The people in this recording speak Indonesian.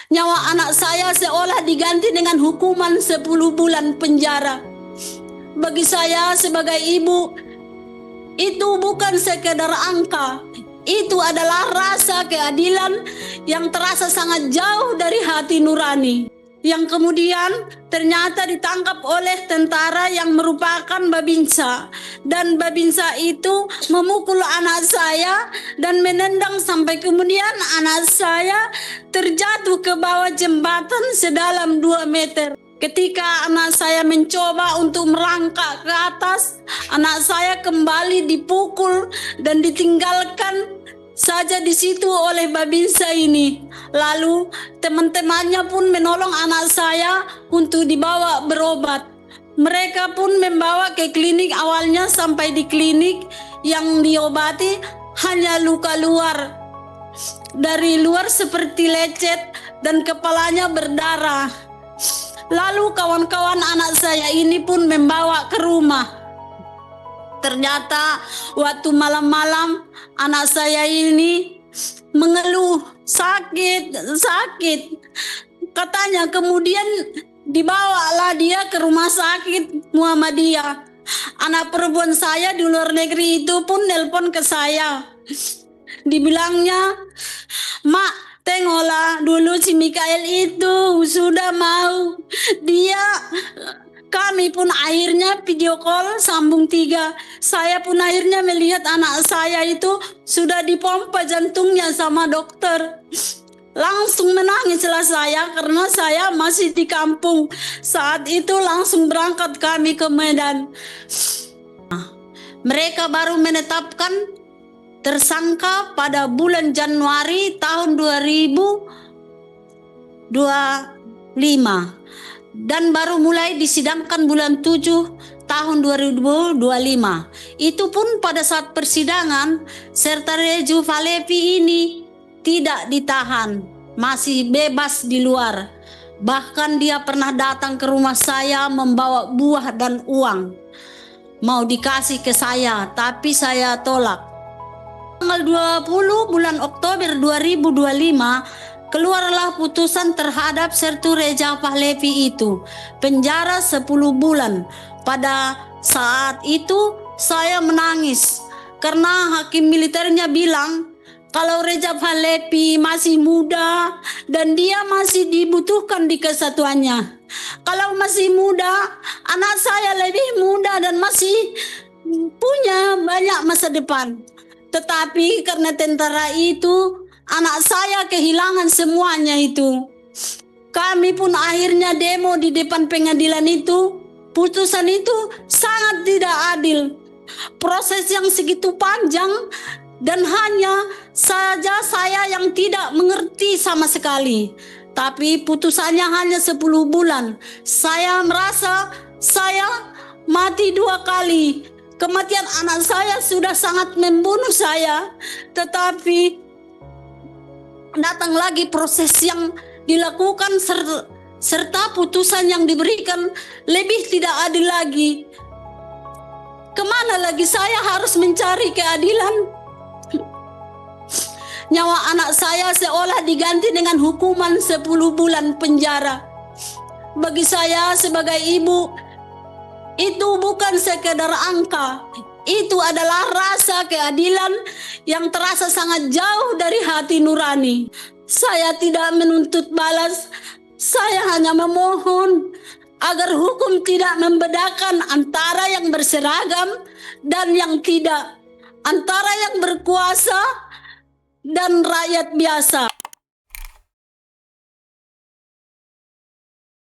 Nyawa anak saya seolah diganti dengan hukuman 10 bulan penjara. Bagi saya sebagai ibu, itu bukan sekedar angka. Itu adalah rasa keadilan yang terasa sangat jauh dari hati nurani. Yang kemudian ternyata ditangkap oleh tentara yang merupakan Babinsa. Dan Babinsa itu memukul anak saya dan menendang sampai kemudian anak saya terjatuh ke bawah jembatan sedalam 2 meter. Ketika anak saya mencoba untuk merangkak ke atas, anak saya kembali dipukul dan ditinggalkan saja di situ oleh Babinsa ini. Lalu teman-temannya pun menolong anak saya untuk dibawa berobat. Mereka pun membawa ke klinik. Awalnya sampai di klinik yang diobati hanya luka luar. Dari luar seperti lecet dan kepalanya berdarah. Lalu kawan-kawan anak saya ini pun membawa ke rumah. Ternyata waktu malam-malam anak saya ini mengeluh sakit. Katanya kemudian dibawalah dia ke rumah sakit Muhammadiyah. Anak perempuan saya di luar negeri itu pun nelpon ke saya. Dibilangnya, "Mak, tengoklah dulu si Mikael itu sudah mau." Kami pun akhirnya video call sambung 3. Saya pun akhirnya melihat anak saya itu sudah dipompa jantungnya sama dokter. Langsung menangislah saya karena saya masih di kampung. Saat itu langsung berangkat kami ke Medan. Mereka baru menetapkan tersangka pada bulan Januari tahun 2025. Dan baru mulai disidangkan bulan 7 tahun 2025. Itu pun pada saat persidangan serta Reju Falepi ini tidak ditahan, masih bebas di luar. Bahkan dia pernah datang ke rumah saya membawa buah dan uang. Mau dikasih ke saya, tapi saya tolak. Tanggal 20 bulan Oktober 2025 keluarlah putusan terhadap Sertu Reja Fahlevi itu, penjara 10 bulan. Pada saat itu saya menangis karena hakim militernya bilang kalau Reja Fahlevi masih muda dan dia masih dibutuhkan di kesatuannya. Kalau masih muda, anak saya lebih muda dan masih punya banyak masa depan. Tetapi karena tentara itu, anak saya kehilangan semuanya itu. Kami pun akhirnya demo di depan pengadilan itu. Putusan itu sangat tidak adil. Proses yang segitu panjang dan hanya saja saya yang tidak mengerti sama sekali. Tapi putusannya hanya 10 bulan. Saya merasa saya mati 2 kali. Kematian anak saya sudah sangat membunuh saya. Tetapi datang lagi proses yang dilakukan serta putusan yang diberikan lebih tidak adil lagi. Kemana lagi saya harus mencari keadilan? Nyawa anak saya seolah diganti dengan hukuman 10 bulan penjara. Bagi saya sebagai ibu, itu bukan sekedar angka. Itu adalah rasa keadilan yang terasa sangat jauh dari hati nurani. Saya tidak menuntut balas. Saya hanya memohon agar hukum tidak membedakan antara yang berseragam dan yang tidak, antara yang berkuasa dan rakyat biasa.